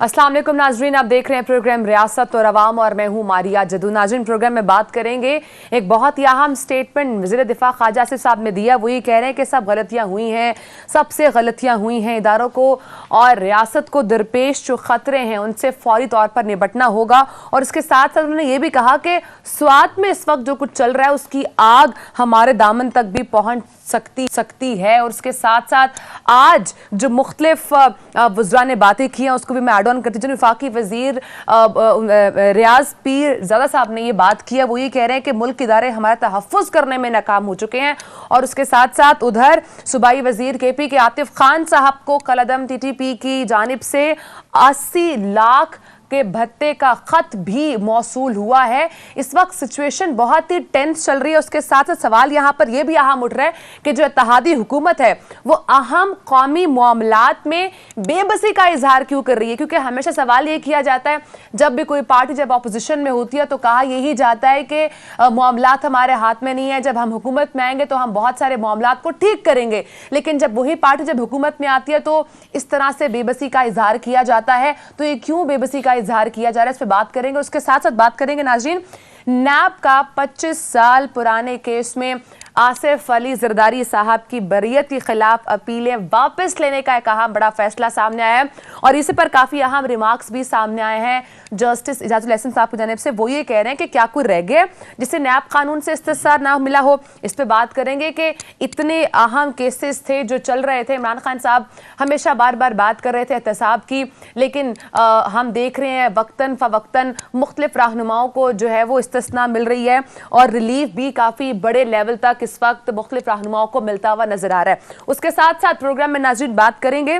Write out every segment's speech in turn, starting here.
अस्सलाम वालेकुम नाजरीन, आप देख रहे हैं प्रोग्राम रियासत और अवाम और मैं हूं मारिया जदू। नाजरीन, प्रोग्राम में बात करेंगे एक बहुत ही अहम स्टेटमेंट वज़ीर दिफा ख्वाजा आसिफ साहब ने दिया। वो ये कह रहे हैं कि सब गलतियां हुई हैं, सबसे गलतियां हुई हैं, इदारों को और रियासत को दरपेश जो खतरे हैं उनसे फौरी तौर पर निपटना होगा। और इसके साथ साथ उन्होंने ये भी कहा कि स्वात में इस वक्त जो कुछ चल रहा है उसकी आग हमारे दामन तक भी पहुंच सकती है। और उसके साथ साथ आज जो मुख्तलिफ वज़रा ने बातें की हैं उसको भी मैं ऐड ऑन करती हूँ। वफाकी वज़ीर रियाज पीर ज़ादा साहब ने ये बात की है। वो ये कह रहे हैं कि मुल्क इदारे हमारा तहफ़्फ़ुज़ करने में नाकाम हो चुके हैं। और उसके साथ साथ उधर सूबाई वज़ीर KP के आतिफ खान साहब को कलअदम TTP की जानिब से 80 लाख के भत्ते का खत भी मौसूल हुआ है। इस वक्त सिचुएशन बहुत ही टेंस चल रही है। उसके साथ साथ सवाल यहाँ पर यह भी अहम उठ रहा है कि जो इत्तेहादी हुकूमत है वो अहम कौमी मामलात में बेबसी का इजहार क्यों कर रही है। क्योंकि हमेशा सवाल ये किया जाता है जब भी कोई पार्टी जब अपोजिशन में होती है तो कहा यही जाता है कि मामलात हमारे हाथ में नहीं है, जब हम हुकूमत में आएंगे तो हम बहुत सारे मामलात को ठीक करेंगे। लेकिन जब वही पार्टी जब हुकूमत में आती है तो इस तरह से बेबसी का इजहार किया जाता है। तो ये क्यों बेबसी का इजहार किया जा रहा है, इस पर बात करेंगे। उसके साथ साथ बात करेंगे नाज़रीन, नैब का 25 साल पुराने केस में आसिफ अली जरदारी साहब की बरियत के खिलाफ अपीलें वापस लेने का एक अहम बड़ा फैसला सामने आया है। और इसी पर काफी अहम रिमार्क्स भी सामने आए हैं जस्टिस इजाजुल हसन साहब की जानिब से। वो ये कह रहे हैं कि क्या कोई रह गया जिसे नैब कानून से इस्तिफसार ना मिला हो। इस पर बात करेंगे कि इतने अहम केसेस थे जो चल रहे थे। इमरान खान साहब हमेशा बार बार बात कर रहे थे एहतसाब की, लेकिन हम देख रहे हैं वक्तन फवक्तन मुख्तलिफ रहनुमाओं को जो है वो इस्तिस्ना मिल रही है और रिलीफ भी काफी बड़े लेवल तक इस वक्त मुख्तलिफ रहनुमाओं को मिलता हुआ नजर आ रहा है। उसके साथ साथ प्रोग्राम में नाज़रीन बात करेंगे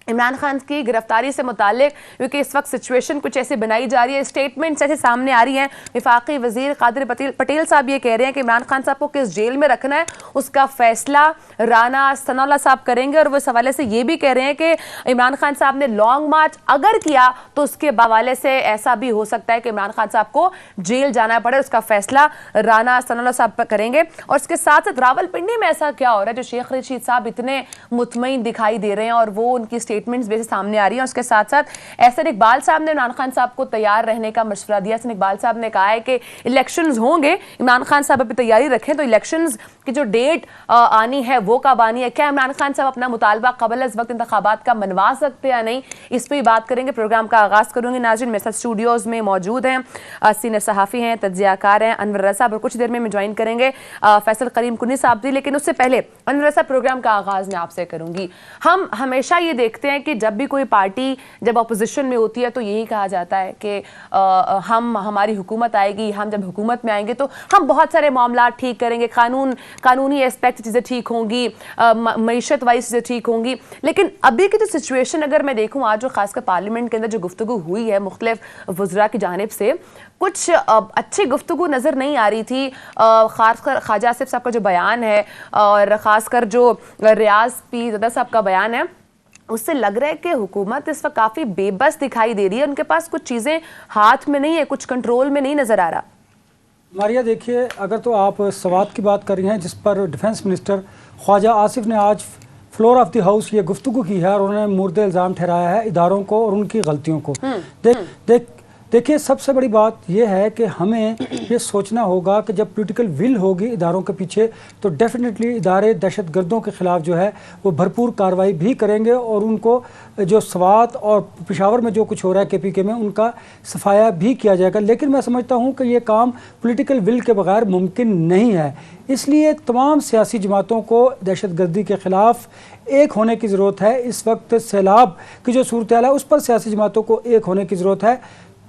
इमरान खान की गिरफ्तारी से मुतालिक, क्योंकि इस वक्त सिचुएशन कुछ ऐसी बनाई जा रही है, स्टेटमेंट्स ऐसे सामने आ रही हैं। वफाकी वजीर कादिर पटेल साहब ये कह रहे हैं कि इमरान खान साहब को किस जेल में रखना है उसका फैसला राना सनाउल्लाह साहब करेंगे। और वो इस हवाले से ये भी कह रहे हैं कि इमरान खान साहब ने लॉन्ग मार्च अगर किया तो उसके हवाले से ऐसा भी हो सकता है कि इमरान खान साहब को जेल जाना पड़े, उसका फैसला राना सनाउल्लाह साहब करेंगे। और उसके साथ साथ रावलपिंडी में ऐसा क्या हो रहा है जो शेख रशीद साहब इतने मुतमईन दिखाई दे रहे हैं और वो उनकी स्टेटमेंट्स वैसे सामने आ रही है। उसके साथ साथ एहसन इकबाल साहब ने इमरान खान साहब को तैयार रहने का मशवरा दिया। एहसन इकबाल साहब ने कहा है कि इलेक्शंस होंगे, इमरान खान साहब अभी तैयारी रखें। तो इलेक्शंस की जो डेट आनी है वो कब आनी है, क्या इमरान खान साहब अपना मुतालबा कबल इस वक्त इंतखाबात का मनवा सकते हैं या नहीं, इस पर बात करेंगे। प्रोग्राम का आगाज करूंगी नाज़रीन। मेरे साथ स्टूडियोज में मौजूद हैं सीनियर सहाफ़ी हैं, तज्ज़ियाकार हैं अनवर रज़ा साहब, और कुछ देर में ज्वाइन करेंगे फैसल करीम कुन्नी साहब भी। लेकिन उससे पहले अनवर रज़ा, प्रोग्राम का आगाज मैं आपसे करूंगी। हम हमेशा ये देखते हैं कि जब भी कोई पार्टी जब अपोजिशन में होती है तो यही कहा जाता है कि हमारी हुकूमत आएगी, हम जब हुकूमत में आएंगे तो हम बहुत सारे मामला ठीक करेंगे, कानूनी एस्पेक्ट चीज़ें ठीक होंगी, मईशत वाइज चीज़ें ठीक होंगी। लेकिन अभी की जो सिचुएशन अगर मैं देखूँ आज जो खासकर पार्लियामेंट के अंदर जो गुफ्तगू हुई है मुख्तलिफ वज़रा की जानिब से, कुछ अच्छी गुफ्तगू नज़र नहीं आ रही थी। खासकर ख्वाजा आसिफ साहब का जो बयान है और ख़ासकर जो रियाज पीर ज़ादा साहब का बयान है उससे लग रहा है कि हुकूमत इस वक्त काफ़ी बेबस दिखाई दे रही है। उनके पास कुछ चीज़ें हाथ में नहीं है, कुछ कंट्रोल में नहीं नज़र आ रहा। मारिया देखिए, अगर तो आप सवात की बात कर रही हैं जिस पर डिफेंस मिनिस्टर ख्वाजा आसिफ ने आज फ्लोर ऑफ द हाउस ये गुफ्तगू की है और उन्होंने मुर्द इल्ज़ाम ठहराया है इदारों को और उनकी गलतियों को। देखिए सबसे बड़ी बात यह है कि हमें ये सोचना होगा कि जब पॉलिटिकल विल होगी इदारों के पीछे तो डेफिनेटली इदारे दहशत गर्दों के ख़िलाफ़ जो है वो भरपूर कार्रवाई भी करेंगे और उनको जो स्वात और पेशावर में जो कुछ हो रहा है KPK में उनका सफाया भी किया जाएगा। लेकिन मैं समझता हूँ कि ये काम पॉलिटिकल विल के बगैर मुमकिन नहीं है। इसलिए तमाम सियासी जमातों को दहशत गर्दी के ख़िलाफ़ एक होने की ज़रूरत है। इस वक्त सैलाब की जो सूरत हाल है उस पर सियासी जमातों को एक होने की ज़रूरत है।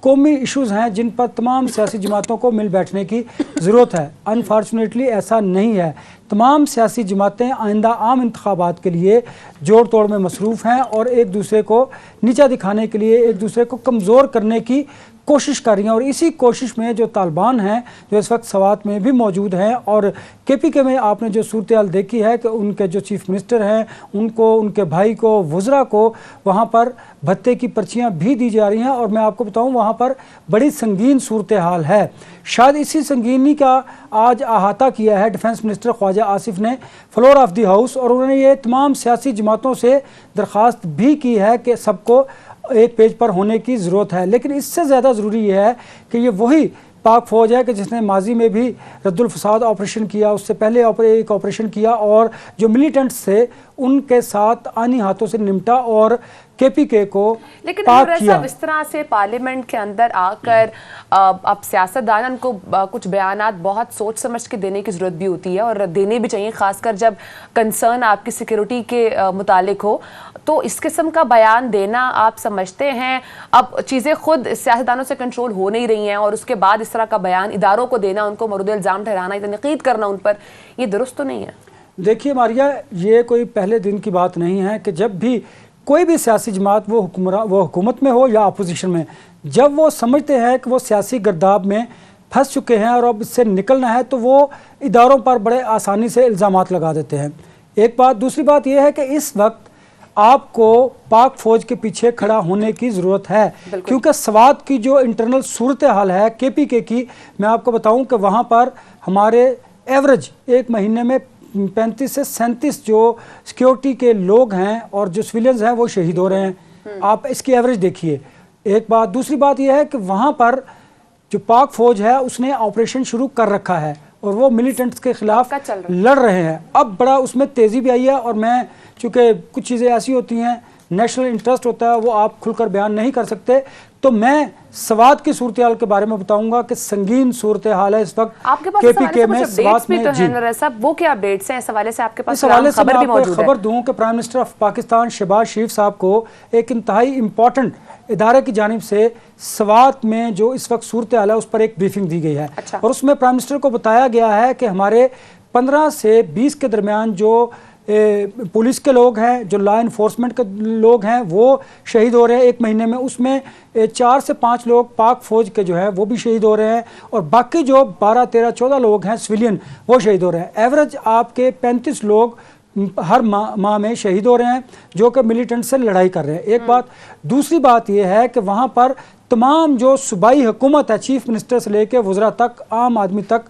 कौमी इश्यूज़ हैं जिन पर तमाम सियासी जमातों को मिल बैठने की ज़रूरत है। अनफॉर्चुनेटली ऐसा नहीं है। तमाम सियासी जमातें आइंदा आम इंतखाबात के लिए जोड़ तोड़ में मसरूफ़ हैं और एक दूसरे को नीचा दिखाने के लिए, एक दूसरे को कमज़ोर करने की कोशिश कर रही हैं। और इसी कोशिश में जो तालिबान हैं जो इस वक्त सवात में भी मौजूद हैं और KPK में आपने जो सूरत हाल देखी है कि उनके जो चीफ मिनिस्टर हैं उनको, उनके भाई को, वज़रा को वहाँ पर भत्ते की पर्चियाँ भी दी जा रही हैं। और मैं आपको बताऊँ वहाँ पर बड़ी संगीन सूरत हाल है। शायद इसी संगीनी का आज अहाता किया है डिफेंस मिनिस्टर ख्वाजा आसिफ ने फ्लोर ऑफ द हाउस और उन्होंने ये तमाम सियासी जमातों से दरख्वास्त भी की है कि सबको एक पेज पर होने की ज़रूरत है। लेकिन इससे ज़्यादा ज़रूरी यह है कि ये वही पाक फ़ौज है कि जिसने माजी में भी रद्दुल फसाद ऑपरेशन किया, उससे पहले एक ऑपरेशन किया और जो मिलिटेंट्स थे उनके साथ आनी हाथों से निपटा और KPK को लेकिन पाक किया। इस तरह से पार्लियामेंट के अंदर आकर अब सियासतदान को कुछ बयानात बहुत सोच समझ के देने की जरूरत भी होती है और देने भी चाहिए, खासकर जब कंसर्न आपकी सिक्योरिटी के मुतालिक हो। तो इस किस्म का बयान देना आप समझते हैं अब चीज़ें खुद सियासतदानों से कंट्रोल हो नहीं रही हैं और उसके बाद इस तरह का बयान इदारों को देना, उनको मरूद इल्ज़ाम ठहराना, तनकीद करना उन पर, ये दुरुस्त तो नहीं है? देखिए मारिया, ये कोई पहले दिन की बात नहीं है कि जब भी कोई भी सियासी जमात वो हुकूमत में हो या अपोजिशन में, जब वो समझते हैं कि वो सियासी गर्दाब में फंस चुके हैं और अब इससे निकलना है तो वो इदारों पर बड़े आसानी से इल्ज़ामात लगा देते हैं। एक बात। दूसरी बात यह है कि इस वक्त आपको पाक फ़ौज के पीछे खड़ा होने की ज़रूरत है, क्योंकि स्वात की जो इंटरनल सूरत हाल है KPK की, मैं आपको बताऊं कि वहाँ पर हमारे एवरेज एक महीने में 35 से 37 जो सिक्योरिटी के लोग हैं और जो सिविलियंस हैं वो शहीद हो रहे हैं। आप इसकी एवरेज देखिए, एक बात। दूसरी बात यह है कि वहाँ पर जो पाक फ़ौज है उसने ऑपरेशन शुरू कर रखा है और वो मिलिटेंट्स के खिलाफ लड़ रहे हैं। अब बड़ा उसमें तेज़ी भी आई है और मैं, चूँकि कुछ चीज़ें ऐसी होती हैं, नेशनल इंटरेस्ट होता है, वो आप खुलकर बयान नहीं कर सकते, तो मैं स्वात की सूरत हाल के बारे में बताऊंगा कि संगीन सूरत हाल है इस वक्त आपके पास KPK में, स्वात में। जी, वो क्या अपडेट्स हैं इस हवाले से आपके पास? इस हवाले से मैं आपको खबर दूं कि prime minister of Pakistan Shahbaz Sharif साहब को एक इंतहाई इम्पोर्टेंट इदारे की जानिब से स्वात में जो इस वक्त सूरत हाल है उस पर एक ब्रीफिंग दी गई है। अच्छा। और उसमें प्राइम मिनिस्टर को बताया गया है कि हमारे 15 से 20 के दरमियान जो पुलिस के लोग हैं, जो लॉ इन्फोर्समेंट के लोग हैं, वो शहीद हो रहे हैं एक महीने में। उसमें 4 से 5 लोग पाक फ़ौज के जो है वो भी शहीद हो रहे हैं और बाकी जो 12, 13, 14 लोग हैं सिविलियन, वो शहीद हो रहे हैं। एवरेज आपके 35 लोग हर माह में शहीद हो रहे हैं जो कि मिलिटेंट से लड़ाई कर रहे हैं। एक बात। दूसरी बात यह है कि वहाँ पर तमाम जो सूबाई हुकूमत है, चीफ मिनिस्टर से लेकर वज़रा तक, आम आदमी तक,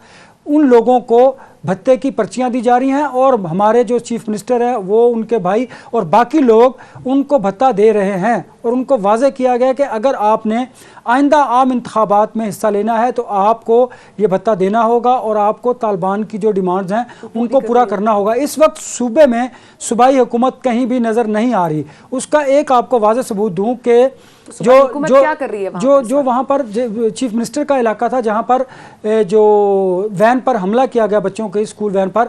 उन लोगों को भत्ते की पर्चियां दी जा रही हैं और हमारे जो चीफ मिनिस्टर हैं वो, उनके भाई और बाकी लोग उनको भत्ता दे रहे हैं। और उनको वाज़े किया गया कि अगर आपने आइंदा आम इंतखाबात में हिस्सा लेना है तो आपको ये भत्ता देना होगा और आपको तालिबान की जो डिमांड्स हैं उनको पूरा करना होगा। इस वक्त सूबे में सूबाई हुकूमत कहीं भी नज़र नहीं आ रही। उसका एक आपको वाज़े सबूत दूँ कि जो वहाँ पर चीफ मिनिस्टर का इलाका था, जहाँ पर जो वैन पर हमला किया गया, बच्चों के स्कूल वैन पर,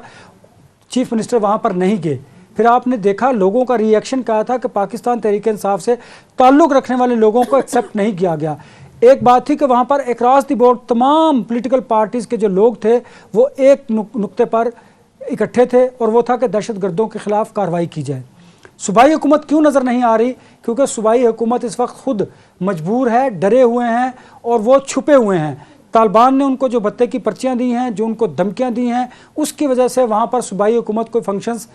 चीफ मिनिस्टर वहाँ पर नहीं गए। फिर आपने देखा लोगों का रिएक्शन क्या था कि पाकिस्तान तहरीक इंसाफ से ताल्लुक़ रखने वाले लोगों को एक्सेप्ट नहीं किया गया। एक बात थी कि वहाँ पर अक्रॉस द बोर्ड तमाम पॉलिटिकल पार्टीज़ के जो लोग थे वो एक नुक्ते पर इकट्ठे थे और वो था कि दहशतगर्दों के खिलाफ कार्रवाई की जाए। सूबाई हुकूमत क्यों नज़र नहीं आ रही? क्योंकि सूबाई हुकूमत इस वक्त खुद मजबूर है, डरे हुए हैं और वो छुपे हुए हैं। तालिबान ने उनको जो भत्ते की पर्चियां दी हैं, जो उनको धमकियां दी हैं, उसकी वजह से वहाँ पर सूबाई हुकूमत कोई फंक्शंस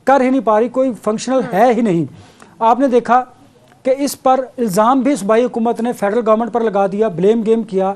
कर ही नहीं पा रही, कोई फंक्शनल है ही नहीं। आपने देखा कि इस पर इल्ज़ाम भी सूबाई हुकूमत ने फेडरल गवर्नमेंट पर लगा दिया, ब्लेम गेम किया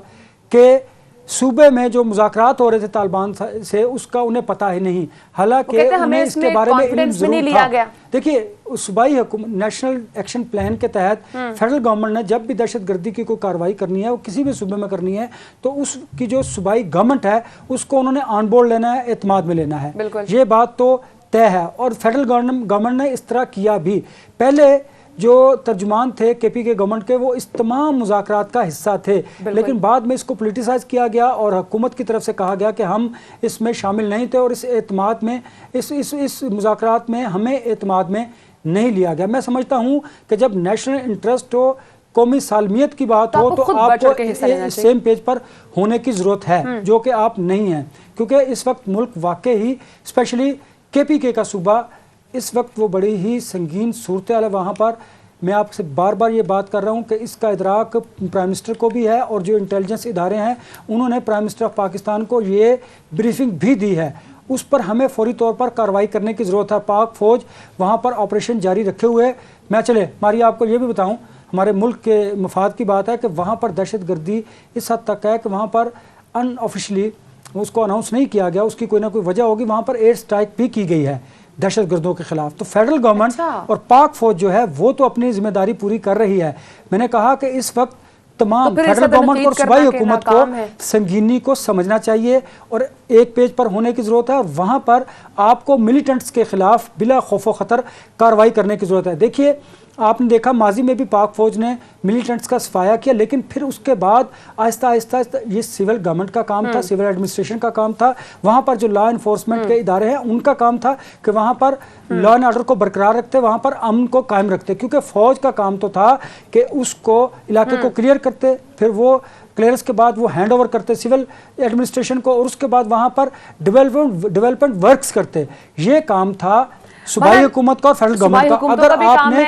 कि सूबे में जो मुज़ाकरात हो रहे थे तालिबान से उसका उन्हें पता ही नहीं, हालांकि उन्हें इसके बारे में इल्म ज़रूर था। देखिए, सूबाई हुकूमत नेशनल एक्शन प्लान के तहत फेडरल गवर्नमेंट ने जब भी दहशतगर्दी की कोई कार्रवाई करनी है, वो किसी भी सूबे में करनी है, तो उसकी जो सूबाई गवर्नमेंट है उसको उन्होंने ऑन बोर्ड लेना है, एतमाद में लेना है। ये बात तो तय है और फेडरल गवर्नमेंट ने इस तरह किया भी। पहले जो तर्जुमान थे KPK गवर्नमेंट के, वो इस तमाम मुज़ाकरात का हिस्सा थे, लेकिन बाद में इसको पोलिटिसाइज किया गया और हुकूमत की तरफ से कहा गया कि हम इसमें शामिल नहीं थे और इस एतमाद में, इस मुज़ाकरात में हमें एतमाद में नहीं लिया गया। मैं समझता हूँ कि जब नेशनल इंटरेस्ट हो, कौमी सालमियत की बात हो, तो आपको सेम पेज पर होने की ज़रूरत है, जो कि आप नहीं हैं। क्योंकि इस वक्त मुल्क वाकई ही, स्पेशली KPK का सूबा, इस वक्त वो बड़ी ही संगीन सूरत हाल है वहाँ पर। मैं आपसे बार बार ये बात कर रहा हूँ कि इसका इदराक प्राइम मिनिस्टर को भी है और जो इंटेलिजेंस इदारे हैं उन्होंने प्राइम मिनिस्टर ऑफ पाकिस्तान को ये ब्रीफिंग भी दी है। उस पर हमें फौरी तौर पर कार्रवाई करने की ज़रूरत है। पाक फ़ौज वहाँ पर ऑपरेशन जारी रखे हुए। मैं चले मारिया आपको ये भी बताऊँ, हमारे मुल्क के मफाद की बात है कि वहाँ पर दहशतगर्दी इस हद तक है कि वहाँ पर अनऑफिशली उसको अनाउंस नहीं किया गया, उसकी कोई ना कोई वजह होगी, वहाँ पर एयर स्ट्राइक भी की गई है। दहशतगर्दों के खिलाफ। तो फेडरल गवर्नमेंट अच्छा। और पाक फौज जो है वो तो अपनी जिम्मेदारी पूरी कर रही है। मैंने कहा कि इस वक्त तमाम फिर फेडरल इसे गवर्नमेंट और तनकीद सूबाई करना हुकूमत क्या नाकाम है? को संगीनी को समझना चाहिए और एक पेज पर होने की ज़रूरत है, और वहाँ पर आपको मिलिटेंट्स के खिलाफ बिला खौफ खतर कार्रवाई करने की ज़रूरत है। देखिए, आपने देखा माजी में भी पाक फौज ने मिलिटेंट्स का सफाया किया, लेकिन फिर उसके बाद आहिस्ता आहिस्ता ये सिविल गवर्नमेंट का काम था, सिविल एडमिनिस्ट्रेशन का काम था। वहाँ पर जो लॉ इन्फोर्समेंट के इदारे हैं उनका काम था कि वहाँ पर लॉ एंड ऑर्डर को बरकरार रखते, वहाँ पर अमन को कायम रखते, क्योंकि फौज का काम तो था कि उसको इलाके को क्लियर करते, फिर वो क्लियरेंस के बाद वो हैंड ओवर करते सिविल एडमिनिस्ट्रेशन को, और उसके बाद वहाँ पर डेवलपमेंट वर्क्स करते। ये काम था सूबाई हुकूमत का और फेडरल गवर्नमेंट का। अगर आपने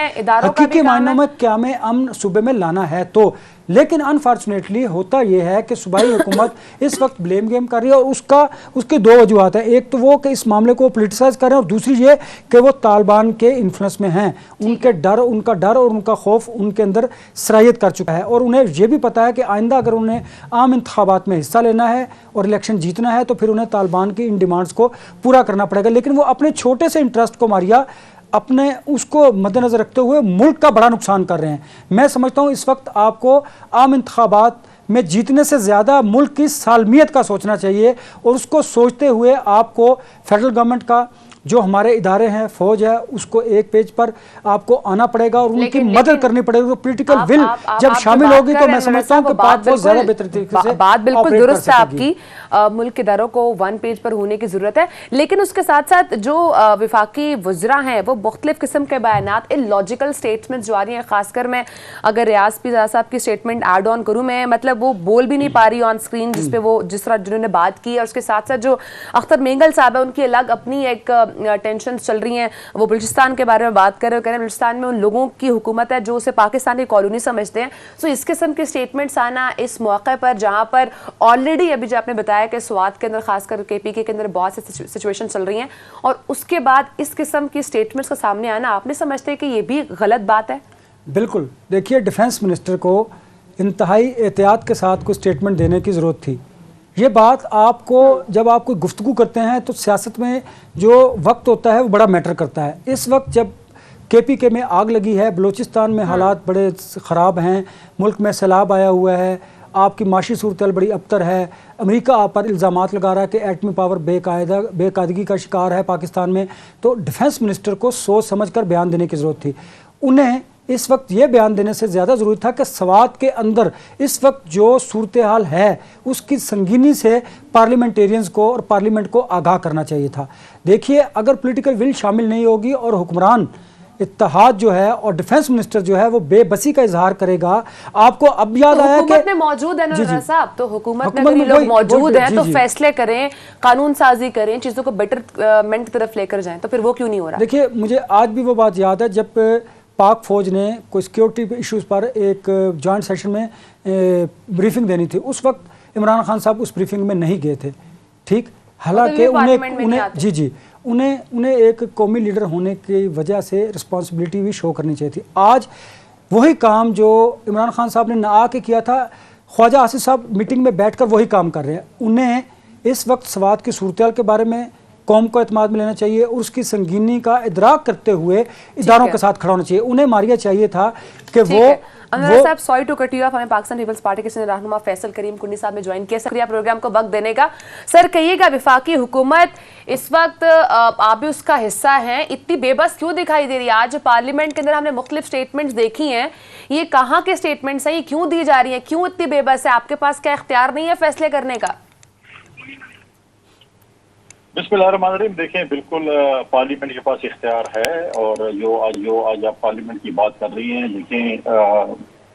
हकीकी मायनों में क्या में अमन सूबे में लाना है तो, लेकिन अनफॉर्चुनेटली होता यह है कि सूबाई हुकूमत इस वक्त ब्लेम गेम कर रही है, और उसकी दो वजूहत है। एक तो वो कि इस मामले को पोलिटिसाइज कर रहे हैं, और दूसरी ये कि वो तालिबान के इन्फ्लुएंस में हैं। उनका डर और उनका खौफ उनके अंदर सरायत कर चुका है, और उन्हें यह भी पता है कि आइंदा अगर उन्हें आम इंतखाबात में हिस्सा लेना है और इलेक्शन जीतना है तो फिर उन्हें तालिबान की इन डिमांड्स को पूरा करना पड़ेगा। लेकिन वो अपने छोटे से इंटरेस्ट को मारिया अपने उसको मद्देनजर रखते हुए मुल्क का बड़ा नुकसान कर रहे हैं। मैं समझता हूँ इस वक्त आपको आम इंतखाबात में जीतने से ज़्यादा मुल्क की सालमियत का सोचना चाहिए, और उसको सोचते हुए आपको फेडरल गवर्नमेंट का जो हमारे इदारे हैं, फौज है, उसको एक पेज पर आपको आना पड़ेगा और उनकी मदद करनी पड़ेगी। तो पॉलिटिकल विल जब शामिल होगी तो मैं समझता हूं कि पाक फौज ज्यादा बेहतर तरीके से बात बिल्कुल दुरुस्त है आपकी। मुल्क के इदारों को वन पेज पर होने की जरूरत है, लेकिन उसके साथ साथ जो विफाकी वज़रा हैं वो मुख्तलिफ किस्म के बयानात, इलॉजिकल स्टेटमेंट्स जो आ रही हैं, खासकर मैं अगर रियाज पीज़ा साहब की स्टेटमेंट ऐड ऑन करूँ, मैं मतलब वो बोल भी नहीं पा रही ऑन स्क्रीन जिस पे वो जिस तरह जिन्होंने बात की है। उसके साथ साथ जो अख्तर मेंगल साहब है उनकी अलग अपनी एक टेंशन चल रही हैं, वो बलूचिस्तान के बारे में बात कर रहे हैं, कह रहे हैं बलूचिस्तान में उन लोगों की हुकूमत है जो उसे पाकिस्तान की कॉलोनी समझते हैं। सो इस किस्म के स्टेटमेंट्स आना इस मौके पर जहां पर ऑलरेडी अभी जो आपने बताया कि स्वात के अंदर खासकर KPK के अंदर बहुत सी सिचुएशन चल रही हैं, और उसके बाद इस किस्म की स्टेटमेंट्स का सामने आना, आपने समझते हैं कि ये भी गलत बात है? बिल्कुल। देखिए, डिफेंस मिनिस्टर को इंतहाई एहतियात के साथ कोई स्टेटमेंट देने की ज़रूरत थी। ये बात आपको जब आप कोई गुफ्तगू करते हैं तो सियासत में जो वक्त होता है वो बड़ा मैटर करता है। इस वक्त जब KPK में आग लगी है, बलूचिस्तान में हालात बड़े ख़राब हैं, मुल्क में सैलाब आया हुआ है, आपकी माशी सूरत बड़ी अबतर है, अमेरिका आप पर इल्ज़ामात लगा रहा है कि एटमी पावर बेकायदगी का शिकार है पाकिस्तान में, तो डिफेंस मिनिस्टर को सोच समझ कर बयान देने की ज़रूरत थी। उन्हें इस वक्त ये बयान देने से ज़्यादा ज़रूरी था कि स्वात के अंदर इस वक्त जो सूरत हाल है उसकी संगीनी से पार्लियामेंटेरियंस को और पार्लियामेंट को आगाह करना चाहिए था। देखिए, अगर पॉलिटिकल विल शामिल नहीं होगी और हुक्मरान इत्तेहाद जो है और डिफेंस मिनिस्टर जो है वो बेबसी का इजहार करेगा, आपको अब याद आया कि हुकूमत में मौजूद है ना साहब, तो हुकूमत में अगर ये लोग मौजूद हैं तो फैसले करें, कानून साजी करें, चीज़ों को बेटरमेंट की तरफ लेकर जाएं, तो फिर वो क्यों नहीं हो रहा? देखिए, मुझे आज भी वो बात याद है जब पाक फौज ने कोई सिक्योरिटी इश्यूज़ पर एक जॉइंट सेशन में ब्रीफिंग देनी थी, उस वक्त इमरान खान साहब उस ब्रीफिंग में नहीं गए थे। ठीक, हालांकि उन्हें एक कौमी लीडर होने की वजह से रिस्पॉन्सिबिलिटी भी शो करनी चाहिए थी। आज वही काम जो इमरान खान साहब ने ना आके किया था, ख्वाजा आसिफ साहब मीटिंग में बैठकर वही काम कर रहे हैं। उन्हें इस वक्त स्वात की सूरत के बारे में कौम को एतमाद में लेना चाहिए और उसकी संगीनी का इदराक करते हुए इदारों के साथ खड़ा होना चाहिए। उन्हें मारिया चाहिए था कि वो साहब, sorry to cut you off, हमें पाकिस्तान पीपल्स पार्टी के रहनुमा फैसल करीम कुंडी साहब ने ज्वाइन किया। शुक्रिया प्रोग्राम को वक्त देने का। सर, कहिएगा, विफाकी हुकूमत इस वक्त आप भी उसका हिस्सा हैं, इतनी बेबस क्यों दिखाई दे रही है? आज पार्लियामेंट के अंदर हमने मुख्तलिफ स्टेटमेंट्स देखी हैं, ये कहाँ के स्टेटमेंट्स हैं, ये क्यों दी जा रही है, क्यों इतनी बेबस है? आपके पास क्या इख्तियार नहीं है फैसले करने का? बिस्मिल्लाहिर्रहमानिर्रहीम। देखें, बिल्कुल पार्लियामेंट के पास इख्तियार है, और जो आज आप पार्लियामेंट की बात कर रही हैं, देखें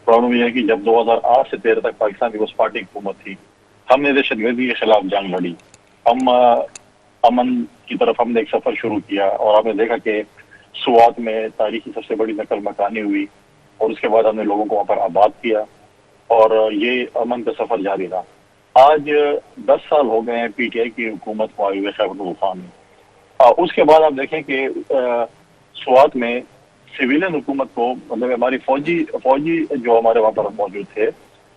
प्रॉब्लम यह है कि जब 2008 से 13 तक पाकिस्तान पीपल्स पार्टी की हुकूमत थी, हमने दहशतगर्दी के खिलाफ जंग लड़ी, हम अमन की तरफ हमने एक सफर शुरू किया, और आपने देखा कि स्वात में तारीखी सबसे बड़ी नकल मकानी हुई, और उसके बाद हमने लोगों को वहाँ पर आबाद किया, और ये अमन का सफर जारी रहा। आज 10 साल हो गए हैं PTI की हुकूमत को आए हुए खैबर पख्तूनख्वा में। उसके बाद आप देखें कि स्वात में सिविलियन हुकूमत को, मतलब हमारी फौजी जो हमारे वहाँ पर मौजूद थे,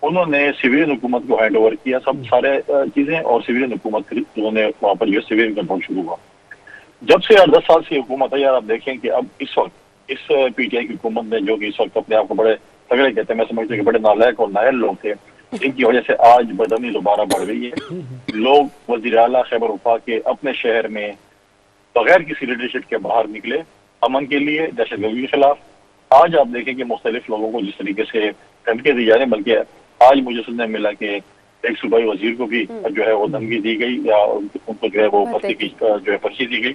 उन्होंने सिविलियन हुकूमत को हैंड ओवर किया सब सारे चीजें, और सिविलियन हुकूमत उन्होंने वहाँ पर जो सिविलियन कंट्रोल शुरू हुआ। जब से यार 10 साल से हुकूमत है यार, आप देखें कि अब इस वक्त इस पीटीआई की हुकूमत ने, जो कि इस वक्त अपने आप को बड़े तगड़े कहते हैं, मैं समझती हूँ कि बड़े नालायक और नायल लोग थे, इनकी वजह से आज बदअमनी दोबारा बढ़ गई है। लोग वज़ीर आला खैबर वफाक के अपने शहर में बगैर किसी लीडरशिप के बाहर निकले अमन के लिए, दहशतगर्दी के खिलाफ। आज आप देखें कि मुख्तलिफ लोगों को जिस तरीके से धमकी दी जा रही है, बल्कि आज मुझे सुनने मिला कि एक सूबाई वजीर को भी जो है वो धमकी दी गई या उनको जो है वो बस्ती की जो है पर्ची दी गई।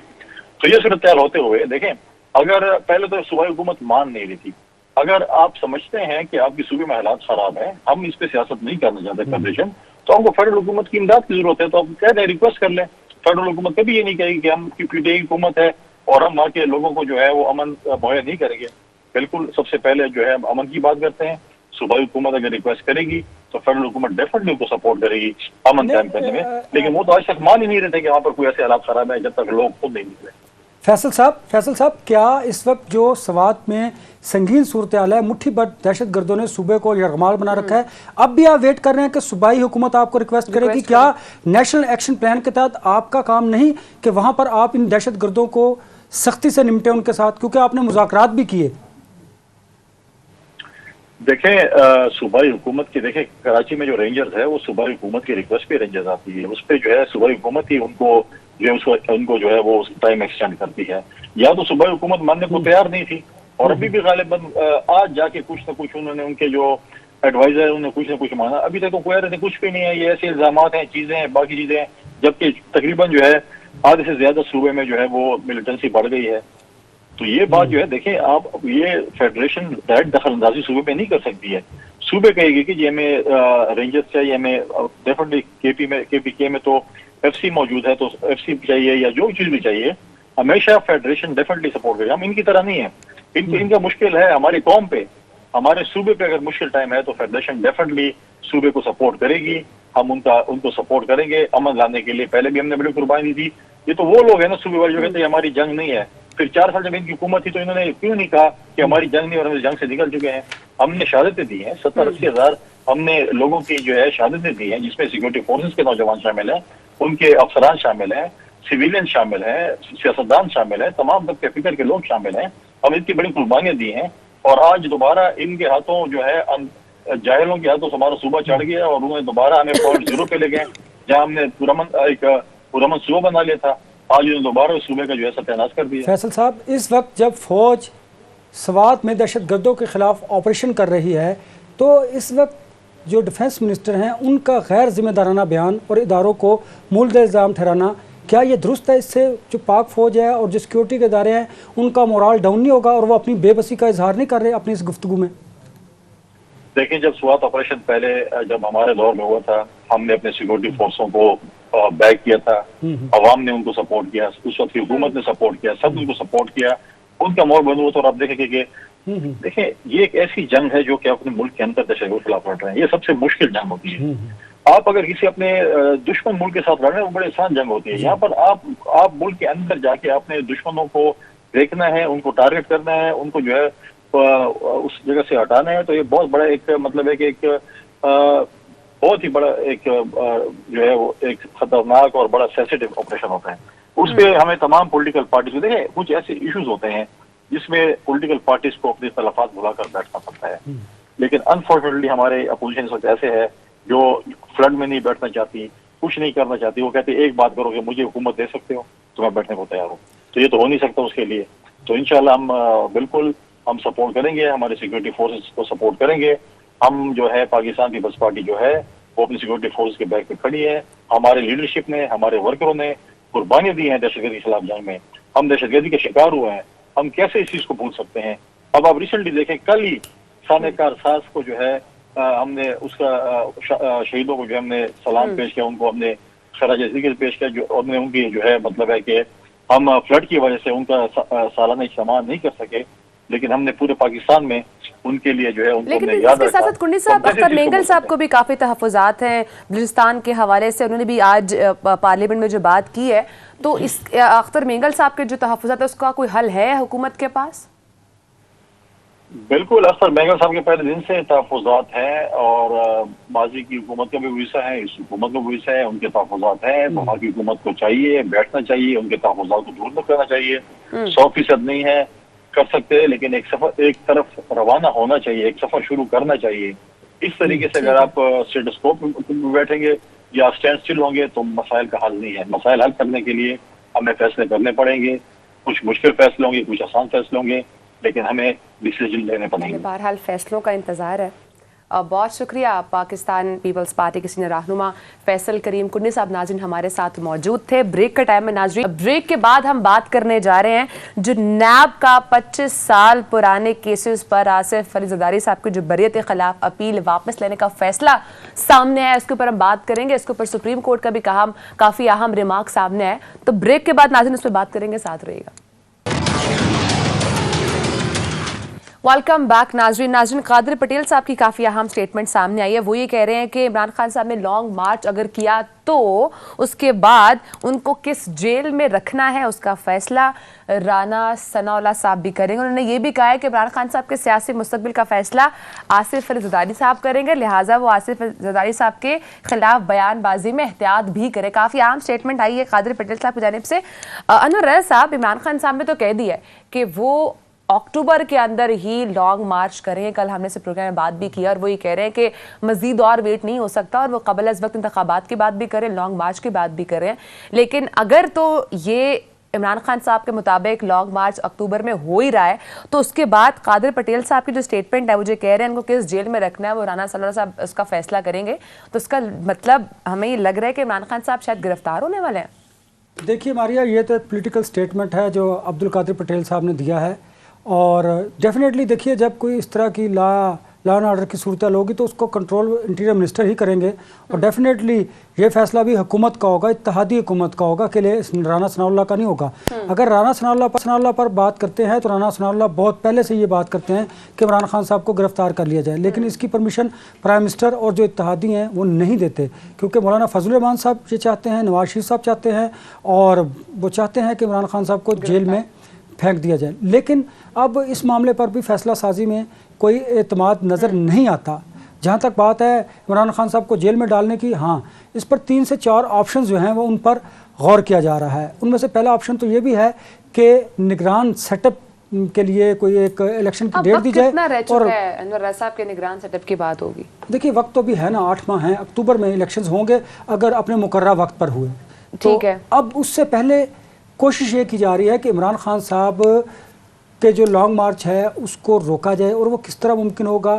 तो ये सूरत तैयार होते हुए देखें, अगर पहले तो सूबाई हुकूमत मान नहीं रही थी, अगर आप समझते हैं कि आपकी सूबे में हालात खराब है, हम इस पे सियासत नहीं करना चाहते फेडरेशन, तो हमको फेडरल हुकूमत की इमदाद की जरूरत है, तो आप कह रहे रिक्वेस्ट कर लें। फेडरल हुकूमत कभी ये नहीं कहेगी कि हम पीटीआई हुकूमत है और हम वहाँ के लोगों को जो है वो अमन मुहैया नहीं करेंगे। बिल्कुल सबसे पहले जो है अमन की बात करते हैं। सूबाई हुकूमत अगर रिक्वेस्ट करेगी तो फेडरल हुकूमत डेफिनेटली उनको सपोर्ट करेगी अमन कायम करने में, लेकिन वो तो आज तक मान ही नहीं रहे थे कि वहाँ पर कोई ऐसे हालात खराब है जब तक लोग खुद नहीं निकले। फैसल साहब, क्या इस वक्त जो सवात में संगीन सूरत हाल है, मुट्ठी भर दहशत गर्दों ने सूबे को यरगमाल बना रखा है, अब भी आप वेट कर रहे हैं कि सूबाई हुकूमत आपको रिक्वेस्ट करेगी? क्या नेशनल एक्शन प्लान के तहत आपका काम नहीं कि वहां पर आप इन दहशत गर्दों को सख्ती से निपटे उनके साथ, क्योंकि आपने मुज़ाकरात भी किए? देखें सूबाई हुकूमत की, देखें कराची में जो रेंजर्स है वो सूबाई हुकूमत की रिक्वेस्ट पे रेंजर्स आती है, उस पर जो है सूबाई हुकूमत ही उनको जो है वो टाइम एक्सटेंड करती है। या तो सूबाई हुकूमत मानने को तैयार नहीं थी और अभी भी गालिबन आज जाके कुछ ना कुछ उन्होंने, उनके जो एडवाइजर उन्होंने कुछ ना कुछ माना। अभी तक तो कोई ऐसे कुछ भी नहीं है, ये ऐसे इल्जाम हैं, चीजें हैं, बाकी चीजें हैं, जबकि तकरीबन जो है आधे से ज्यादा सूबे में जो है वो मिलिटेंसी बढ़ गई है। तो ये बात जो है, देखें आप, ये फेडरेशन डायरेक्ट दखल अंदाजी सूबे में नहीं कर सकती है। सूबे कहेगी कि जी हमें रेंजर्स चाहिए, हमें डेफिनेटली केपीके में तो एफसी मौजूद है, तो एफसी चाहिए या जो चीज भी चाहिए, हमेशा फेडरेशन डेफिनेटली सपोर्ट करेगा। हम इनकी तरह नहीं है, इनका मुश्किल है हमारी कौम पे, हमारे सूबे पे अगर मुश्किल टाइम है तो फेडरेशन डेफिनेटली सूबे को सपोर्ट करेगी। हम उनको सपोर्ट करेंगे अमन लाने के लिए। पहले भी हमने बड़ी कुर्बानी दी। ये तो वो लोग हैं ना सूबे वाले जो कहते हैं हमारी जंग नहीं है, फिर 4 साल जब इनकी हुकूमत थी तो इन्होंने क्यों नहीं कहा कि हमारी जंग नहीं और हम इस जंग से निकल चुके हैं। हमने शहादतें दी हैं, 70-80 हजार हमने लोगों की जो है शहादतें दी हैं, जिसमें सिक्योरिटी फोर्सेस के नौजवान शामिल हैं, उनके अफसरान शामिल हैं, सिविलियन शामिल हैं, सियासतदान शामिल हैं, तमाम तबके फिक्र के लोग शामिल हैं। हम इतनी बड़ी कुर्बानियां दी हैं और आज दोबारा इनके हाथों जो है जाहिलों के हाथों हमारा सूबा चढ़ गया और उन्होंने दोबारा हमें पॉइंट 0 पे ले गए, जहां हमने पुरमन सूबा बना लिया था। आज उन्होंने दोबारा सूबे का जो है सत्यानाश कर दिया। फैसल साहब, इस वक्त जब फौज सवात में दहशत गर्दों के खिलाफ ऑपरेशन कर रही है, तो इस वक्त जो डिफेंस मिनिस्टर हैं उनका गैर जिम्मेदाराना बयान और इदारों को मूलद इल्ज़ाम ठहराना, क्या ये दुरुस्त है? इससे जो पाक फौज है और जो सिक्योरिटी के इदारे हैं उनका मोराल डाउन नहीं होगा और वो अपनी बेबसी का इजहार नहीं कर रहे अपनी इस गुफ्तगू में? देखिए, जब स्वात ऑपरेशन पहले जब हमारे दौर में हुआ था, हमने अपने सिक्योरिटी फोर्सों को बैक किया था, अवाम ने उनको सपोर्ट किया, उस वक्त की हुकूमत ने सपोर्ट किया, सब उनको सपोर्ट किया, उनका मोर बंद हुआ। तो आप देखेंगे कि देखें ये एक ऐसी जंग है जो कि अपने मुल्क के अंदर दहशत के खिलाफ लड़ रहे हैं। ये सबसे मुश्किल जंग होती है। आप अगर किसी अपने दुश्मन मुल्क के साथ लड़ रहे हैं वो बड़ी आसान जंग होती है। यहाँ पर आप मुल्क के अंदर जाके अपने दुश्मनों को देखना है, उनको टारगेट करना है, उनको जो है उस जगह से हटाना है। तो ये बहुत बड़ा एक मतलब है कि एक बहुत ही बड़ा एक जो है वो एक खतरनाक और बड़ा सेंसिटिव ऑपरेशन होता है। उस पर हमें तमाम पॉलिटिकल पार्टीज, देखें कुछ ऐसे इश्यूज होते हैं जिसमें पॉलिटिकल पार्टीज को अपनी तलफात भुलाकर बैठना पड़ता है, लेकिन अनफॉर्चुनेटली हमारे अपोजिशन इस वक्त ऐसे है जो फ्लड में नहीं बैठना चाहती, कुछ नहीं करना चाहती। वो कहते एक बात करो कि मुझे हुकूमत दे सकते हो तो मैं बैठने को तैयार हूँ। तो ये तो हो नहीं सकता उसके लिए। तो इंशाल्लाह हम बिल्कुल हम सपोर्ट करेंगे, हमारे सिक्योरिटी फोर्सेस को सपोर्ट करेंगे। हम जो है पाकिस्तान पीपल्स पार्टी जो है वो अपनी सिक्योरिटी फोर्स के बैक पे खड़ी है। हमारे लीडरशिप ने, हमारे वर्करों ने कुर्बानियां दी हैं दहशतगर्दी के खिलाफ जंग में। हम दहशतगर्दी के शिकार हुए हैं, हम कैसे इस चीज को भूल सकते हैं? अब आप रिसेंटली देखें, कल ही सानेकार सास को जो है हमने उसका शहीदों को जो हमने सलाम पेश किया, उनको हमने खराज जिक्र पेश किया, जो हमने उनकी जो है मतलब है कि हम फ्लड की वजह से उनका सालाना इज्तिमा नहीं कर सके, लेकिन हमने पूरे पाकिस्तान में उनके लिए जो है उनको लेकिन हमने याद इसके साथ कुंडी साहब, अख्तर मेंगल साहब को भी काफी तहफ़्फ़ुज़ात हैं बलूचिस्तान के हवाले से। उन्होंने भी आज पार्लियामेंट में जो बात की है, तो इस अख्तर मेंगल साहब के जो तहफ़्फ़ुज़ात है उसका कोई हल है हुकूमत के पास? बिल्कुल अख्तर बेगम साहब के पहले दिन से तहफ़्फ़ुज़ात हैं और माजी की हुकूमत का भी विषय है, इस हुकूमत का भी विषय है, उनके तहफ़्फ़ुज़ात हैं। वहाँ की हुकूमत को चाहिए बैठना चाहिए, उनके तहफ़्फ़ुज़ात को दूर न करना चाहिए। 100% नहीं है कर सकते, लेकिन एक तरफ रवाना होना चाहिए, एक सफर शुरू करना चाहिए। इस तरीके से अगर आप स्टेटस को बैठेंगे या स्टैंड स्टिल होंगे तो मसाइल का हल नहीं है। मसाइल हल करने के लिए हमें फैसले करने पड़ेंगे, कुछ मुश्किल फैसले होंगे, कुछ आसान फैसले होंगे, लेकिन हमें डिसीजन लेने पड़ेंगे। बहरहाल फैसलों का इंतज़ार है। बहुत शुक्रिया पाकिस्तान पीपल्स पार्टी के सीनियर रहनुमा फैसल करीम कुन्नी साहब नाज़रीन हमारे साथ मौजूद थे। ब्रेक का टाइम है नाज़रीन, ब्रेक के बाद हम बात करने जा रहे हैं जो नैब का 25 साल पुराने केसेस पर आसिफ अली जरदारी साहब की जो बरियत के खिलाफ अपील वापस लेने का फैसला सामने आया, इसके ऊपर हम बात करेंगे। इसके ऊपर सुप्रीम कोर्ट का भी काफ़ी अहम रिमार्क सामने आए, तो ब्रेक के बाद नाज़रीन उस पर बात करेंगे, साथ रहिएगा। वेलकम बैक नाजरीन कादिर पटेल साहब की काफ़ी अहम स्टेटमेंट सामने आई है। वो ये कह रहे हैं कि इमरान खान साहब ने लॉन्ग मार्च अगर किया तो उसके बाद उनको किस जेल में रखना है उसका फैसला राना सनाउल्लाह साहब भी करेंगे। उन्होंने ये भी कहा है कि इमरान खान साहब के सियासी मुस्तकबिल का फैसला आसिफ अली जरदारी साहब करेंगे, लिहाजा वो आसिफ अली जरदारी साहब के खिलाफ बयानबाजी में एहतियात भी करे। काफ़ी अहम स्टेटमेंट आई है कादिर पटेल साहब की जानिब से। अनवर रज़ा साहब, इमरान खान साहब ने तो कह दिया है कि वो अक्टूबर के अंदर ही लॉन्ग मार्च करें। कल हमने इस प्रोग्राम में बात भी की और वो ये कह रहे हैं कि मजीद और वेट नहीं हो सकता और वो क़बल अज़ वक्त इंतखाबात की बात भी करें, लॉन्ग मार्च की बात भी करें। लेकिन अगर तो ये इमरान खान साहब के मुताबिक लॉन्ग मार्च अक्टूबर में हो ही रहा है तो उसके बाद कादिर पटेल साहब की जो स्टेटमेंट है, वो जो कह रहे हैं उनको किस जेल में रखना है वो राना सनाउल्लाह साहब उसका फैसला करेंगे, तो उसका मतलब हमें ये लग रहा है कि इमरान खान साहब शायद गिरफ्तार होने वाले हैं। देखिए मारिया, ये तो पोलिटिकल स्टेटमेंट है जो अब्दुल कादिर पटेल साहब ने दिया है और डेफिनेटली देखिए जब कोई इस तरह की लॉ एंड ऑर्डर की सूरत होगी तो उसको कंट्रोल इंटीरियर मिनिस्टर ही करेंगे और डेफिनेटली ये फैसला भी हुकूमत का होगा, इत्तेहादी हुकूमत का होगा, कि राना सनाउल्लाह का नहीं होगा। अगर राना सनाउल्लाह पर बात करते हैं तो राना सनाउल्लाह बहुत पहले से ये बात करते हैं कि इमरान खान साहब को गिरफ्तार कर लिया जाए, लेकिन इसकी परमिशन प्राइम मिनिस्टर और जो इत्तेहादी हैं वो नहीं देते, क्योंकि मौलाना फजलुर रहमान साहब ये चाहते हैं, नवाज शरीफ साहब चाहते हैं और वो चाहते हैं कि इमरान खान साहब को जेल में फेंक दिया जाए। लेकिन अब इस मामले पर भी फैसला साजी में कोई एतमाद नज़र नहीं आता। जहाँ तक बात है इमरान खान साहब को जेल में डालने की, हाँ, इस पर 3 से 4 ऑप्शन जो हैं वो उन पर गौर किया जा रहा है। उनमें से पहला ऑप्शन तो ये भी है कि निगरान सेटअप के लिए कोई एक इलेक्शन की डेट दी जाए। और अनवर रज़ा साहब के निगरान सेटअप की बात होगी, देखिए वक्त तो भी है ना, 8 माह हैं, अक्टूबर में इलेक्शन होंगे अगर अपने मुकर्ररा वक्त पर हुए। ठीक है, अब उससे पहले कोशिश ये की जा रही है कि इमरान खान साहब के जो लॉन्ग मार्च है उसको रोका जाए। और वो किस तरह मुमकिन होगा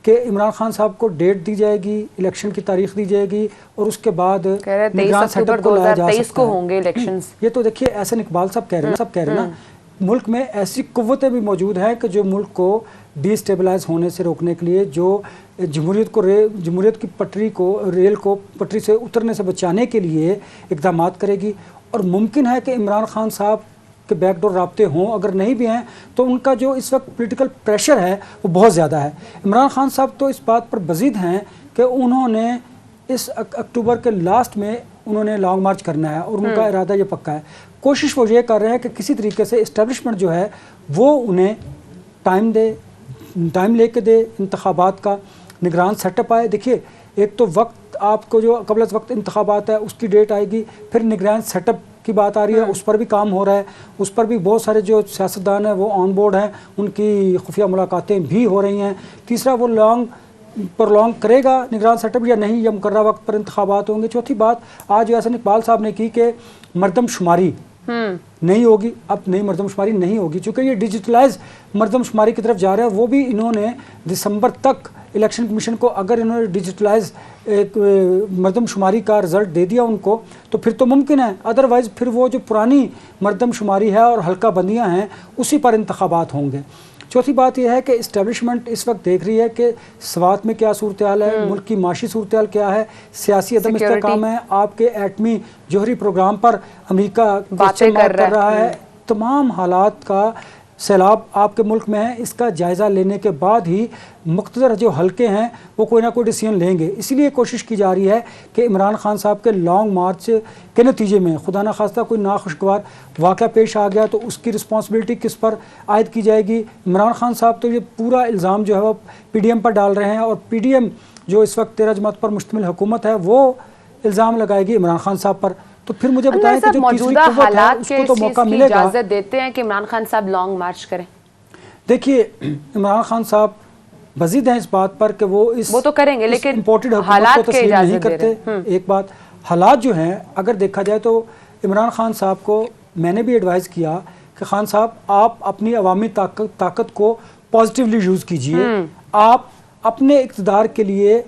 कि इमरान खान साहब को डेट दी जाएगी, इलेक्शन की तारीख दी जाएगी और उसके बाद निगरान सेटअप को लाया जा सकता है। होंगे इलेक्शंस। ये तो देखिए एहसन इकबाल साहब कह रहे हैं ना, मुल्क में ऐसी कुव्वतें भी मौजूद हैं कि जो मुल्क को डिस्टेबलाइज होने से रोकने के लिए, जो जमहूरियत की पटरी को, रेल को पटरी से उतरने से बचाने के लिए इक़दामात करेगी। और मुमकिन है कि इमरान खान साहब के बैकडोर राब्ते हों, अगर नहीं भी हैं तो उनका जो इस वक्त पॉलिटिकल प्रेशर है वो बहुत ज़्यादा है। इमरान खान साहब तो इस बात पर बजीद हैं कि उन्होंने इस अक्टूबर के लास्ट में उन्होंने लॉन्ग मार्च करना है और उनका इरादा ये पक्का है। कोशिश वो ये कर रहे हैं कि किसी तरीके से इस्टेब्लिशमेंट जो है वो उन्हें टाइम लेके दे, इंतखाबात का निगरान सेटअप आए। देखिए एक तो वक्त आपको जो कबल वक्त इंतखाबात है उसकी डेट आएगी, फिर निगरान सेटअप की बात आ रही है, उस पर भी काम हो रहा है, उस पर भी बहुत सारे जो सियासतदान हैं वो ऑन बोर्ड हैं, उनकी खुफिया मुलाकातें भी हो रही हैं। तीसरा वो लॉन्ग करेगा निगरान सेटअप या नहीं, या मुकर्ररा वक्त पर इंतखाबात होंगे। चौथी बात आज एहसन इकबाल साहब ने की कि मरदमशुमारी नहीं होगी। अब नई मरदमशुमारी नहीं होगी चूँकि ये डिजिटलाइज मरदमशुमारी की तरफ जा रहा है। वो भी इन्होंने दिसंबर तक इलेक्शन कमीशन को अगर इन्होंने डिजिटलाइज एक मरदमशुमारी का रिज़ल्ट दे दिया उनको तो फिर तो मुमकिन है, अदरवाइज़ फिर वो जो पुरानी मरदमशुमारी है और हल्का बंदियाँ हैं उसी पर इंतखाबात होंगे। चौथी बात यह है कि इस्टेब्लिशमेंट इस वक्त देख रही है कि स्वात में क्या सूरत हाल है, मुल्क की माशी सूरत हाल क्या है, सियासी अदम इस्तेहकाम है, आपके एटमी जोहरी प्रोग्राम पर अमेरिका क्वेश्चन मार्क कर रहा है। तमाम हालात का सैलाब आपके मुल्क में है, इसका जायज़ा लेने के बाद ही मुख्तदर जो हल्के हैं वो कोई ना कोई डिसीजन लेंगे। इसलिए कोशिश की जा रही है कि इमरान खान साहब के लॉन्ग मार्च के नतीजे में खुदा न खास्ता कोई नाखुशगवार वाक़या पेश आ गया तो उसकी रिस्पॉन्सिबिलिटी किस पर आयद की जाएगी। इमरान खान साहब तो ये पूरा इल्ज़ाम जो है वो PDM पर डाल रहे हैं और PDM जो इस वक्त 13 जमात पर मुश्तमिल हुकूमत है वो इल्ज़ाम लगाएगी इमरान खान साहब पर। तो फिर मुझे बताएं कि जो मौजूदा हालात के उसको तो मौका मिलेगा, इजाजत देते हैं कि इमरान खान साहब लॉन्ग मार्च करें? देखिए इमरान खान साहब मजीद हैं इस बात पर कि वो तो करेंगे, लेकिन इम्पोर्टेड हुकूमत को तस्लीम नहीं करते। एक बात, हालात जो हैं अगर देखा जाए तो इमरान खान साहब को मैंने भी एडवाइस किया कि खान साहब आप अपनी अवामी ताकत को पॉजिटिवली यूज़ कीजिए। आप अपने इक़्तिदार के लिए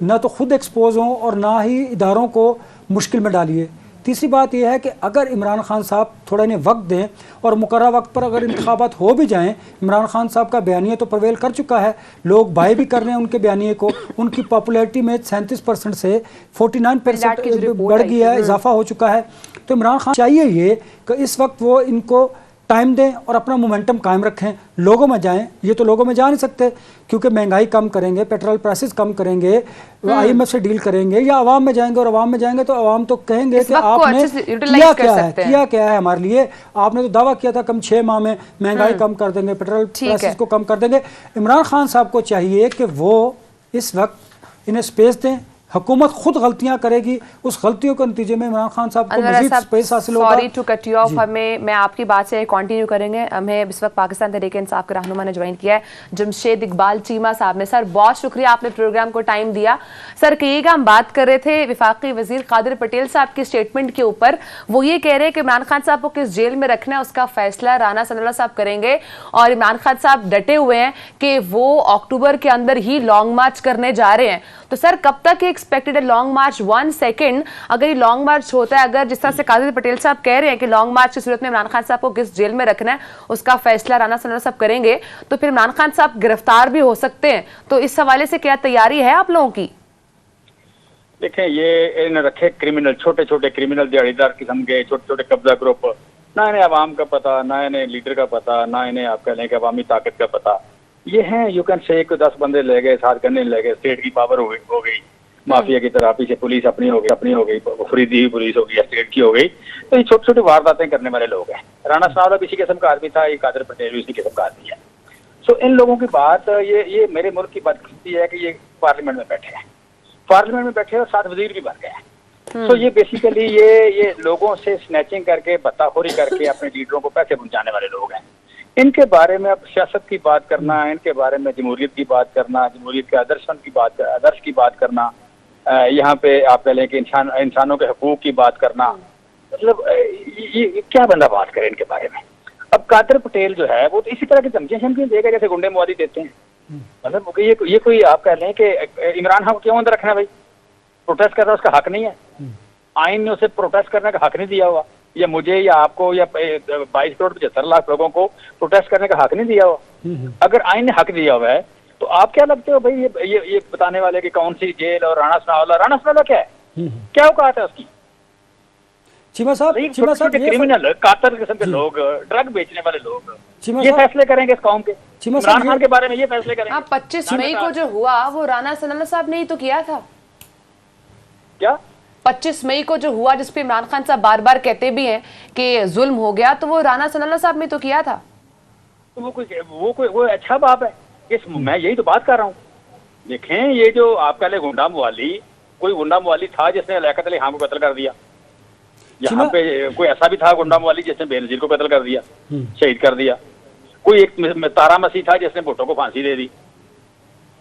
ना तो खुद एक्सपोज हों और ना ही इदारों को मुश्किल में डालिए। तीसरी बात यह है कि अगर इमरान खान साहब थोड़ा इन्हें वक्त दें और मुकर्रर वक्त पर अगर इंतखाबात हो भी जाएं, इमरान खान साहब का बयानिया तो प्रवेल कर चुका है, लोग बाय भी कर रहे हैं उनके बयानिए को। उनकी पॉपुलैरिटी में 37% से 49% बढ़ गया है, इजाफा हो चुका है। तो इमरान खान चाहिए ये कि इस वक्त वो इनको टाइम दें और अपना मोमेंटम कायम रखें, लोगों में जाएं। ये तो लोगों में जा नहीं सकते क्योंकि महंगाई कम करेंगे, पेट्रोल प्राइसेस कम करेंगे, IMF से डील करेंगे, या आवाम में जाएंगे और आवाम में जाएंगे तो आवाम तो कहेंगे कि आपने किया क्या है हमारे लिए। आपने तो दावा किया था कम 6 माह में महंगाई कम कर देंगे, पेट्रोल प्राइसेस को कम कर देंगे। इमरान खान साहब को चाहिए कि वो इस वक्त इन्हें स्पेस दें। हुकूमत खुद गलतियां करेगी, उस गलतियों के नतीजे में इमरान खान साहब को मजीद स्पेस हासिल होगा। Sorry to cut you off, मैं आपकी बात से कंटिन्यू करेंगे। हमें इस वक्त पाकिस्तान तहरीक इंसाफ के रहनुमा ने ज्वाइन किया है, जमशेद इकबाल चीमा साहब ने। सर बहुत शुक्रिया, आपने प्रोग्राम को टाइम दिया। सर कहिएगा, हम बात कर रहे थे वफाकी वजीर कादिर पटेल साहब के स्टेटमेंट के ऊपर। वो ये कह रहे हैं कि इमरान खान साहब को किस जेल में रखना है उसका फैसला राना सनाउल्लाह साहब करेंगे, और इमरान खान साहब डटे हुए हैं कि वो अक्टूबर के अंदर ही लॉन्ग मार्च करने जा रहे हैं। तो सर कब तक एक्सपेक्टेड है लॉन्ग मार्च? 1 सेकेंड, अगर ये लॉन्ग मार्च होता है, अगर जिस तरह से कादिर पटेल साहब कह रहे हैं कि लॉन्ग मार्च की सूरत में इमरान खान साहब को किस जेल में रखना है उसका फैसला राना सनाउल्लाह साहब करेंगे, तो फिर इमरान खान साहब गिरफ्तार भी हो सकते हैं। तो इस हवाले से क्या तैयारी है आप लोगों की? देखें, ये इन रखे क्रिमिनल, छोटे छोटे क्रिमिनल दिहाड़ीदार किस्म के छोटे छोटे कब्जा ग्रुप, ना इन्हें अवाम का पता, ना इन्हें लीडर का पता, ना इन्हें आप कह लें कि अवामी ताकत का पता। ये हैं, यू कैन से 10 बंदे ले गए, 7 करने ले गए, स्टेट की पावर हो गई, माफिया की तरह पीछे पुलिस अपनी हो गई, खरीदी हुई पुलिस हो गई, स्टेट की हो गई। तो ये छोटी छोटी वारदातें करने वाले लोग हैं। राणा सनाउल्लाह भी इसी किस्म का आदमी था, ये कादिर पटेल भी इसी किस्म का आदमी है। सो इन लोगों की बात, ये मेरे मुल्क की बदकिस्मती है कि ये पार्लियामेंट में बैठे और 7 वजीर भी बन गए हैं। तो ये बेसिकली ये लोगों से स्नैचिंग करके, बत्ताखोरी करके अपने लीडरों को पैसे पहुंचाने वाले लोग हैं। इनके बारे में अब सियासत की बात करना, इनके बारे में जमहूरियत की बात करना, जमहूरियत के आदर्श की बात करना, यहाँ पे आप कह लें कि इंसानों के हकूक की बात करना, मतलब ये क्या बंदा बात करे इनके बारे में। अब कादिर पटेल जो है वो तो इसी तरह की धमकियां देगा जैसे गुंडे मवादी देते हैं। मतलब ये कोई आप कह लें कि इमरान खान को क्यों अंदर रखना है? भाई प्रोटेस्ट कर रहा है, उसका हक नहीं है। आइन ने उसे प्रोटेस्ट करने का हक नहीं दिया हुआ, या मुझे या आपको या 22 करोड़ 75 लाख लोगों को प्रोटेस्ट करने का हक नहीं दिया हुआ। अगर आइन ने हक दिया हुआ है तो आप क्या लगते हो भाई ये बताने वाले कि कौन सी जेल और राणा सनाउल्लाह क्या है, क्या औकात है उसकी? चीमा साहब क्रिमिनल, कातर किस्म के लोग, ड्रग बेचने वाले लोग ये फैसले करेंगे इस कौम के। इमरान खान के बारे में ये फैसले करेंगे। 25 मई को जो हुआ वो राना सनाउल्लाह साहब ने ही तो किया था। क्या 25 मई को जो हुआ जिसपे इमरान खान साहब बार बार कहते भी हैं कि जुल्म हो गया, तो वो राना सनाउल्लाह साहब ने तो किया था। तो वो अच्छा बाप है। मैं यही तो बात कर रहा हूँ। देखें, ये जो आप कह ले गुंडा मवाली, कोई गुंडा मवाली था जिसने लियाकत अली खान को कत्ल कर दिया। यहाँ पे कोई ऐसा भी था गुंडा मवाली जिसने बेनजीर को कत्ल कर दिया, शहीद कर दिया। कोई एक तारा मसीह था जिसने भुट्टो को फांसी दे दी।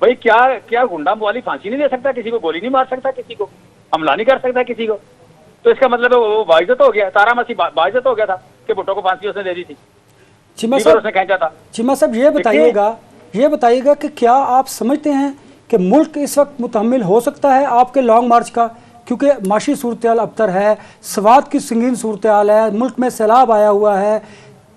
भाई क्या गुंडा मवाली फांसी नहीं दे सकता किसी को, गोली नहीं मार सकता किसी को, हमला नहीं कर सकता किसी को? तो इसका मतलब है वो बाइज्जत हो गया, तारा मसीह बाइज्जत हो गया था कि भुट्टो को फांसी उसने दे दी थी, उसने खींचा था। चीमा साहब ये बताइएगा कि क्या आप समझते हैं कि मुल्क इस वक्त मुतहम्मिल हो सकता है आपके लॉन्ग मार्च का? क्योंकि माशी सूरत हाल अबतर है, स्वात की संगीन सूरत हाल है, मुल्क में सैलाब आया हुआ है,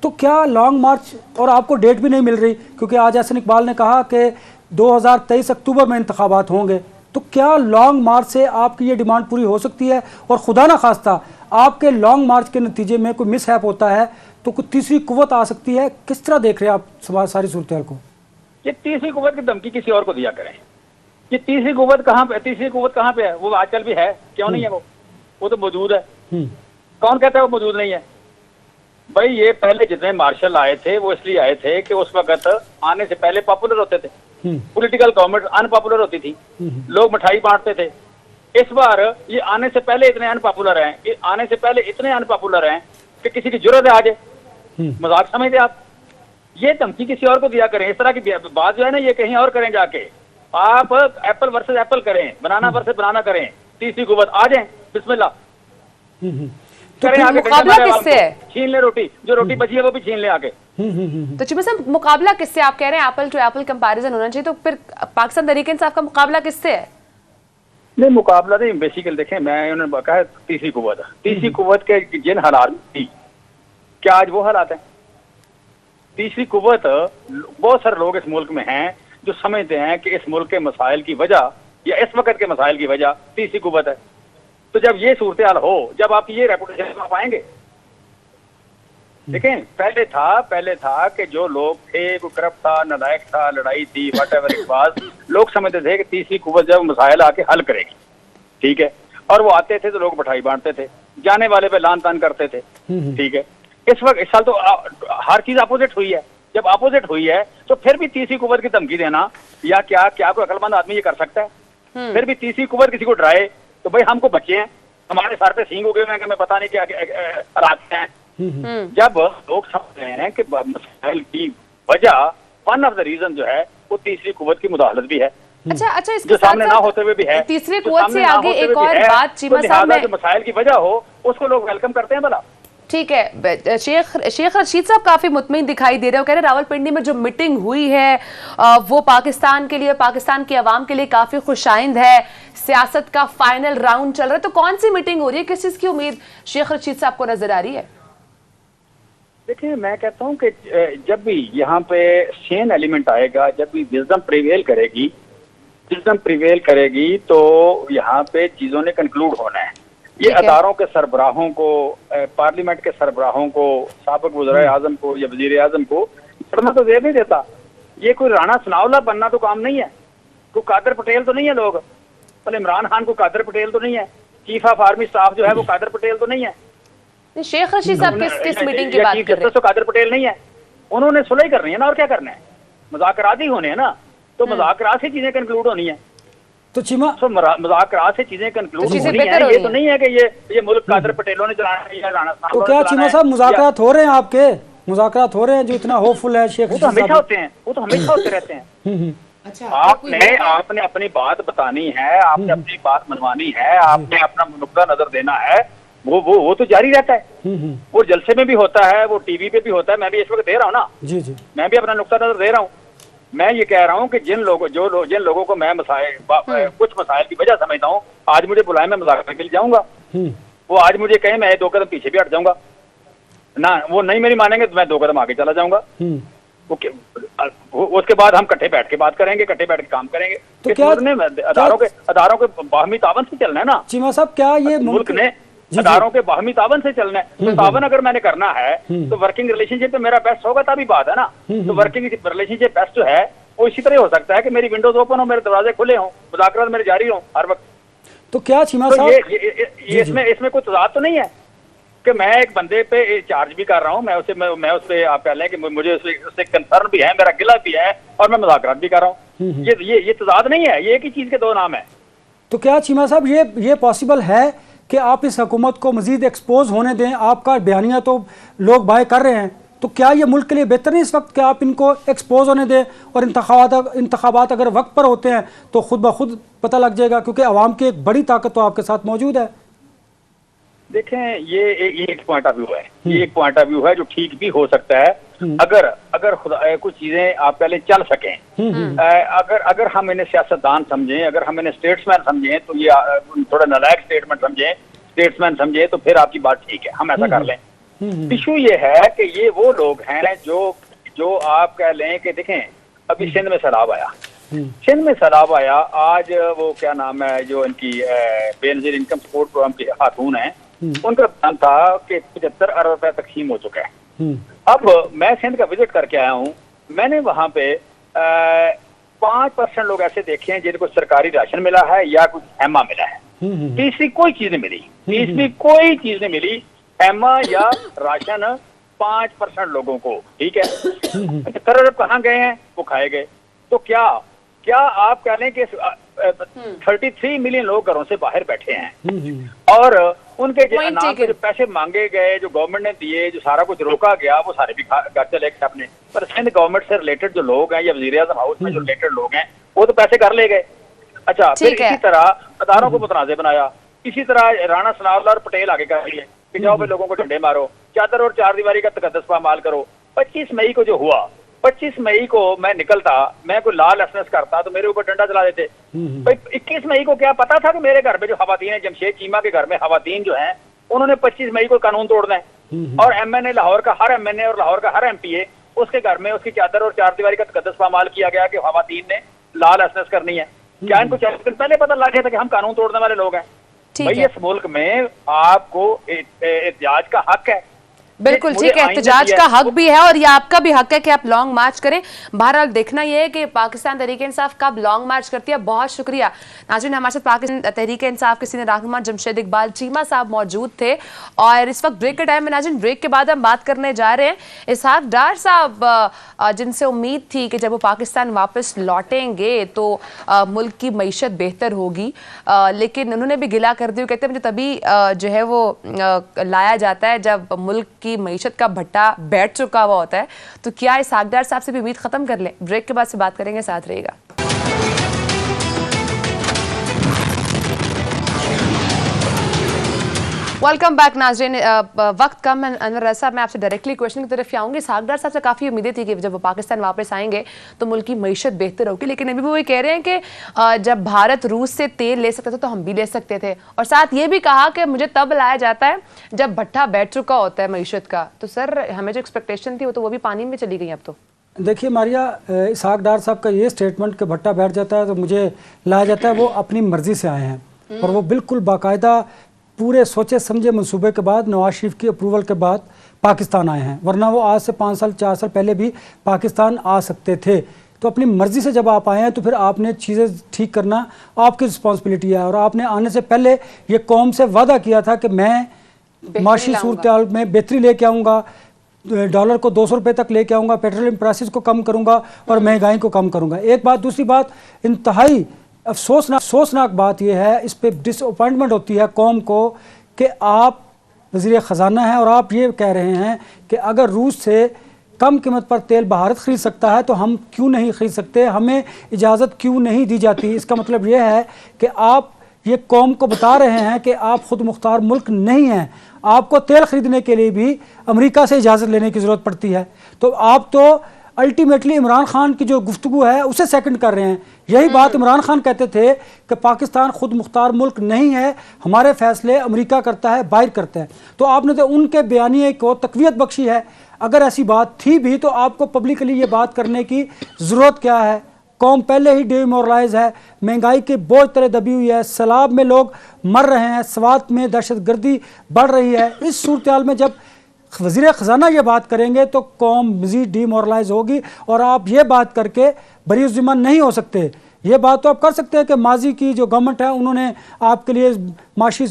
तो क्या लॉन्ग मार्च, और आपको डेट भी नहीं मिल रही क्योंकि आज हसन इकबाल ने कहा कि 2023 अक्टूबर में इंतखाबात होंगे, तो क्या लॉन्ग मार्च से आपकी ये डिमांड पूरी हो सकती है? और खुदा ना खास्ता आपके लॉन्ग मार्च के नतीजे में कोई मिसहैप होता है तो कुछ तीसरी कुव्वत आ सकती है। किस तरह देख रहे हैं आप सारी सूरत हाल को? ये तीसरी कुव्वत की धमकी किसी और को दिया करें। ये तीसरी कुव्वत कहाँ पे है? वो आजकल भी है, क्यों नहीं है? वो तो मौजूद है। कौन कहता है वो मौजूद नहीं है? भाई ये पहले जितने मार्शल आए थे वो इसलिए आए थे कि उस वक्त आने से पहले पॉपुलर होते थे, पॉलिटिकल गवर्नमेंट अनपॉपुलर होती थी, लोग मिठाई बांटते थे। इस बार ये आने से पहले इतने अनपॉपुलर हैं, ये आने से पहले इतने अनपॉपुलर हैं कि किसी की जरूरत है आ जाए। मजाक समझते आप? ये धमकी किसी और को दिया करें। इस तरह की बात जो है ना, ये कहीं और करें जाके। आप एप्पल वर्सेस एप्पल करें, बनाना वर्सेस बनाना करें, तीसरी कुव्वत आ जाए, बिस्मिल्लाह करें आगे। मुकाबला किससे है? छीन ले रोटी, जो रोटी बची है वो भी छीन ले आके। तो चीमा साहब मुकाबला किससे? आप कह रहे हैं एप्पल टू एप्पल कंपैरिजन होना चाहिए, तो फिर पाकिस्तान तहरीक इंसाफ का मुकाबला किससे है? नहीं, मुकाबला नहीं, बेसिकली देखें, मैं उन्होंने कहा तीसरी कुव्वत। तीसरी कुव्वत के जिन हालात थी, क्या आज वो हालात हैं? तीसरी कुव्वत, बहुत सारे लोग इस मुल्क में हैं जो समझते हैं कि इस मुल्क के मसाइल की वजह या इस वक्त के मसाइल की वजह तीसरी कुव्वत है। तो जब ये सूरत हाल हो, जब आप ये रेपुटेशन आप पाएंगे। देखें, पहले था कि जो लोग थे, कोई करप्ट था, नालायक था, लड़ाई थी, व्हाटएवर इट वाज, लोग समझते थे कि तीसरी कुव्वत जब मसाइल आके हल करेगी, ठीक है, और वो आते थे तो लोग मिठाई बांटते थे, जाने वाले पे लान तान करते थे, ठीक है। इस साल तो हर चीज अपोजिट हुई है। जब अपोजिट हुई है तो फिर भी तीसरी कुव्वत की धमकी देना, या क्या कोई अक्लमंद आदमी ये कर सकता है? फिर भी तीसरी कुव्वत किसी को डराए तो भाई हमको बच्चे हैं, हमारे सर पे सींग उगे हुए हैं कि मैं पता नहीं क्या हालात हैं। जब लोग समझ रहे हैं कि मसाइल की वजह, वन ऑफ द रीजन जो है वो तीसरी कुव्वत की मुदाखलत भी है। अच्छा, इसके जो सामने ना होते हुए भी है। तीसरी कुव्वत से आगे एक और बात चीमा साहब, जो मसाइल की वजह हो उसको लोग वेलकम करते हैं भला। ठीक है, शेख रशीद साहब काफी मुतमईन दिखाई दे रहे हो, कह रहे रावलपिंडी में जो मीटिंग हुई है वो पाकिस्तान के लिए, पाकिस्तान की आवाम के लिए काफी खुशाइंद है, सियासत का फाइनल राउंड चल रहा है। तो कौन सी मीटिंग हो रही है, किस चीज की उम्मीद शेख रशीद साहब को नजर आ रही है? देखिए, मैं कहता हूं कि जब भी यहाँ पे सेन एलिमेंट आएगा, जब भी विजडम प्रिवेल करेगी तो यहाँ पे चीजों ने कंक्लूड होना है। ये अदारों के सरबराहों को, पार्लियामेंट के सरबराहों को, साबिक वज़ीर आज़म को या वज़ीर आज़म को पढ़ना तो दे नहीं देता। ये कोई राणा सनाउल्लाह बनना तो काम नहीं है, कोई कादर पटेल तो नहीं है लोग, पर इमरान खान को कादर पटेल तो नहीं है, चीफ ऑफ आर्मी स्टाफ जो है वो कादर पटेल तो नहीं है। शेख रशीद साहब किस मीटिंग की बात कर रहे हैं? तो कादर पटेल नहीं है, उन्होंने सुलह करनी है ना, और क्या करना है? मुज़ाकरात ही होने हैं ना, तो मुज़ाकरात से चीजें कंक्लूड होनी है। तो चीमा, मुज़ाकरात से चीजें कंक्लूड होनी है। ये तो नहीं है कि ये मुल्क कादर पटेलों ने चलाना है या राणा साहब। तो क्या चीमा साहब मुज़ाकरात हो रहे हैं, आपके मुज़ाकरात हो रहे हैं जो इतना होपफुल है? शेख वो तो हमेशा होते हैं, वो तो हमेशा होते रहते हैं। आपने अपनी बात बतानी है, आपने अपनी बात मनवानी है, आपने अपना नुक्ता नजर देना है, वो तो जारी रहता है। वो जलसे में भी होता है, वो टीवी पे भी होता है। मैं भी इस वक्त दे रहा हूँ ना, जी जी, मैं भी अपना नुक्ता नजर दे रहा हूँ। मैं ये कह रहा हूँ कि जिन लोगों को मैं कुछ मसाइल की वजह समझता हूँ, आज मुझे बुलाए, मैं मुज़ाकरे के लिए जाऊंगा। वो आज मुझे कहें, मैं 2 कदम पीछे भी हट जाऊंगा ना, वो नहीं मेरी मानेंगे तो मैं 2 कदम आगे चला जाऊंगा। उसके बाद हम इकट्ठे बैठ के बात करेंगे, इकट्ठे बैठ के काम करेंगे। तो क्या अदारों के बाहमी तावन से चलना है ना चीमा साहब? क्या ये मुल्क ने अदारों के बाहमी तावन से चलना है? तावन अगर मैंने करना है तो वर्किंग रिलेशनशिप तो मेरा बेस्ट होगा, तभी बात है ना। तो वर्किंग रिलेशनशिप बेस्ट जो है वो इसी तरह हो सकता है कि मेरी विंडोज ओपन हो, मेरे दरवाजे खुले हों, मुज़ाकरात मेरे जारी हों हर वक्त। तो क्या चीमा साहब, इसमें कोई तजाद तो नहीं है कि मैं एक बंदे पे चार्ज भी कर रहा हूँ, मैं उस पे आप कह लें कि मुझे उससे कंसर्न भी है, मेरा गिला भी है, और मैं मुज़ाकरात भी कर रहा हूँ। ये तजाद नहीं है, ये एक ही चीज के 2 नाम है। तो क्या चीमा साहब ये पॉसिबल है कि आप इस हुकूमत को मजीद एक्सपोज होने दें? आपका बयानिया तो लोग बाय कर रहे हैं, तो क्या ये मुल्क के लिए बेहतर नहीं इस वक्त कि आप इनको एक्सपोज होने दें, और इंतखाबात अगर वक्त पर होते हैं तो खुद ब खुद पता लग जाएगा, क्योंकि अवाम की एक बड़ी ताकत तो आपके साथ मौजूद है। देखें, ये एक पॉइंट ऑफ व्यू है, ये एक पॉइंट ऑफ व्यू है जो ठीक भी हो सकता है अगर खुदा कुछ चीजें आप पहले चल सकें। अगर हम इन्हें सियासतदान समझें, अगर हम इन्हें स्टेट्समैन समझें, तो ये थोड़ा नालायक स्टेट्समैन समझें तो फिर आपकी बात ठीक है, हम ऐसा कर लें। इशू ये है कि ये वो लोग हैं जो आप कह लें कि देखें, अभी सिंध में सैलाब आया, आज वो क्या नाम है जो इनकी बेनजीर इनकम सपोर्ट प्रोग्राम के खातून हैं, उनका प्लान था कि 75 अरब रुपए तकसीम हो चुका है। अब मैं सिंध का विजिट करके आया हूँ, मैंने वहां पे 5% लोग ऐसे देखे हैं जिनको सरकारी राशन मिला है या कुछ हेमा मिला है। तीसरी कोई चीज नहीं मिली, तीसरी कोई चीज नहीं मिली, हेमा या राशन 5% लोगों को। ठीक है, करोड़ कहाँ गए हैं? वो खाए गए। तो क्या आप कह लें कि 33 मिलियन लोग घरों से बाहर बैठे हैं और उनके नाम पे जो पैसे मांगे गए, जो गवर्नमेंट ने दिए, जो सारा कुछ रोका गया, वो सारे भी घर चले गए अपने। पर सिंध गवर्नमेंट से रिलेटेड जो लोग हैं या वजीर आजम हाउस में जो रिलेटेड लोग हैं, वो तो पैसे घर ले गए। अच्छा, फिर इसी तरह अदारों को मुतनाज़ बनाया, इसी तरह राणा सनाउल्लाह और पटेल आगे कर लिए कि जाओ पे लोगों को झंडे मारो, चादर और चार दीवारी का तकद्दुस पामाल करो। 25 मई को जो हुआ, 25 मई को मैं निकलता, मैं कोई लाल एहसास करता तो मेरे ऊपर डंडा चला देते। भाई 21 मई को क्या पता था कि मेरे घर में जो खवातीन है, जमशेद चीमा के घर में खवातीन जो हैं, उन्होंने 25 मई को कानून तोड़ना है। और एमएनए लाहौर का हर एमएनए और लाहौर का हर एमपीए, उसके घर में उसकी चादर और चार दीवारी का तकद्दुस पामाल किया गया कि खवातीन ने लाल एहसास करनी है। क्या इनको 40 दिन पहले पता लग गया था कि हम कानून तोड़ने वाले लोग हैं? भाई इस मुल्क में आपको एहतिजाज का हक है। बिल्कुल ठीक है, एहतजाज का हक भी है और ये आपका भी हक है कि आप लॉन्ग मार्च करें। बहरहाल देखना यह है कि पाकिस्तान तहरीक इंसाफ कब लॉन्ग मार्च करती है। बहुत शुक्रिया नाज़रीन, हमारे साथ पाकिस्तान तहरीक इंसाफ के सीनियर रहनुमा जमशेद इकबाल चीमा साहब मौजूद थे। और इस वक्त ब्रेक का टाइम है नाज़रीन, ब्रेक के बाद हम बात करने जा रहे हैं इसहाक डार साहब, जिनसे उम्मीद थी कि जब वो पाकिस्तान वापस लौटेंगे तो मुल्क की मईशत बेहतर होगी, लेकिन उन्होंने भी गिला कर दिया, कहते हैं मुझे तभी जो है वो लाया जाता है जब मुल्क की मईशत का भट्टा बैठ चुका हुआ होता है। तो क्या इसहाक डार साहब से भी उम्मीद खत्म कर लें? ब्रेक के बाद से बात करेंगे, साथ रहेगा। वेलकम बैक नाज़रीन, वक्त कम है अनवर साहब, मैं आपसे डायरेक्टली क्वेश्चन की तरफ आऊँगी। इसहाक डार साहब से काफ़ी उम्मीदें थी कि जब वो पाकिस्तान वापस आएंगे तो मुल्क की मईशत बेहतर होगी, लेकिन अभी भी वो ये कह रहे हैं कि जब भारत रूस से तेल ले सकता था तो हम भी ले सकते थे, और साथ ये भी कहा कि मुझे तब लाया जाता है जब भट्टा बैठ चुका होता है मईशत का। तो सर हमें जो एक्सपेक्टेशन थी वो तो वो भी पानी में चली गई अब तो। देखिए मारिया, इसहाक डार साहब का ये स्टेटमेंट कि भट्टा बैठ जाता है तो मुझे लाया जाता है, वो अपनी मर्जी से आए हैं और वो बिल्कुल बाकायदा पूरे सोचे समझे मंसूबे के बाद, नवाज शरीफ की अप्रूवल के बाद पाकिस्तान आए हैं, वरना वो आज से 5 साल 4 साल पहले भी पाकिस्तान आ सकते थे। तो अपनी मर्जी से जब आप आए हैं तो फिर आपने चीज़ें ठीक करना आपकी रिस्पॉन्सिबिलिटी है। और आपने आने से पहले ये कौम से वादा किया था कि मैं माशी सूरत में बेहतरी लेके आऊँगा, डॉलर को 200 रुपये तक लेके आऊँगा, पेट्रोलियम प्राइसेस को कम करूँगा और महंगाई को कम करूँगा। एक बात, दूसरी बात, इंतहाई अफसोसनाक बात यह है, इस पे डिसअपॉइंटमेंट होती है कौम को कि आप वज़ीर ख़जाना हैं और आप ये कह रहे हैं कि अगर रूस से कम कीमत पर तेल भारत ख़रीद सकता है तो हम क्यों नहीं ख़रीद सकते, हमें इजाज़त क्यों नहीं दी जाती। इसका मतलब ये है कि आप ये कौम को बता रहे हैं कि आप खुद मुख्तार मुल्क नहीं हैं, आपको तेल ख़रीदने के लिए भी अमेरिका से इजाज़त लेने की ज़रूरत पड़ती है। तो आप तो अल्टीमेटली इमरान खान की जो गुफ्तगू है उसे सेकंड कर रहे हैं। यही बात इमरान खान कहते थे कि पाकिस्तान खुद मुख्तार मुल्क नहीं है, हमारे फैसले अमेरिका करता है, बाहर करता है। तो आपने तो उनके बयानिए को तक़वियत बख्शी है। अगर ऐसी बात थी भी तो आपको पब्लिकली ये बात करने की ज़रूरत क्या है? कौम पहले ही डिमोरलाइज है, महंगाई के बोझ तले दबी हुई है, सैलाब में लोग मर रहे हैं, स्वात में दहशतगर्दी बढ़ रही है। इस सूरत हाल में जब वज़ीर ख़जाना ये बात करेंगे तो कौम मज़ीद डिमोरलाइज होगी और आप ये बात करके बरी ज़िम्मेदार नहीं हो सकते। ये बात तो आप कर सकते हैं कि माजी की जो गवर्नमेंट है उन्होंने आपके लिए माशी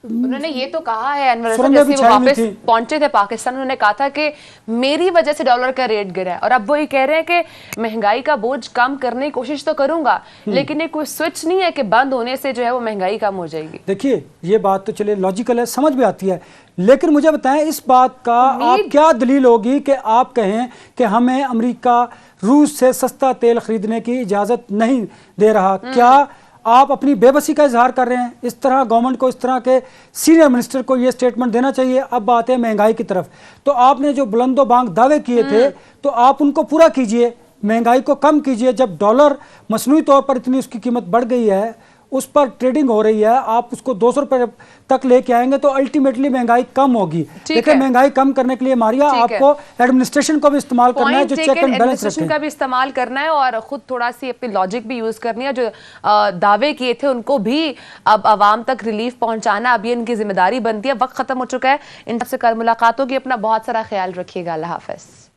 उन्होंने ये तो कहा है अनवर साहब, जैसे वो वापस पहुंचे थे पाकिस्तान, उन्होंने कहा था कि मेरी वजह से डॉलर का रेट गिरा है, और अब वो ये कह रहे हैं कि महंगाई का बोझ कम करने की कोशिश तो करूंगा, लेकिन ये कोई स्विच नहीं है कि बंद होने से जो है वो महंगाई कम हो जाएगी। देखिए ये बात तो चले लॉजिकल है, समझ में आती है, लेकिन मुझे बताएं इस बात का आप क्या दलील होगी कि आप कहें कि हमें अमेरिका रूस से सस्ता तेल खरीदने की इजाज़त नहीं दे रहा? क्या आप अपनी बेबसी का इजहार कर रहे हैं? इस तरह गवर्नमेंट को, इस तरह के सीनियर मिनिस्टर को ये स्टेटमेंट देना चाहिए। अब बात है महंगाई की तरफ, तो आपने जो बुलंदो बांग दावे किए थे तो आप उनको पूरा कीजिए, महंगाई को कम कीजिए। जब डॉलर मसनूई तौर पर इतनी उसकी कीमत बढ़ गई है उस पर ट्रेडिंग हो रही है, आप उसको 200 रुपए तक लेके आएंगे तो अल्टीमेटली महंगाई कम होगी। लेकिन महंगाई कम करने के लिए मारिया आपको एडमिनिस्ट्रेशन को भी इस्तेमाल करना है, जो चेक एंड बैलेंस रखे, का भी इस्तेमाल करना है और खुद थोड़ा सी अपनी लॉजिक भी यूज करनी है। जो दावे किए थे उनको भी अब आवाम तक रिलीफ पहुंचाना अब ये इनकी जिम्मेदारी बनती है। वक्त खत्म हो चुका है। इन सबसे कल मुलाकात होगी। अपना बहुत सारा ख्याल रखिएगा। अल्लाह हाफिज।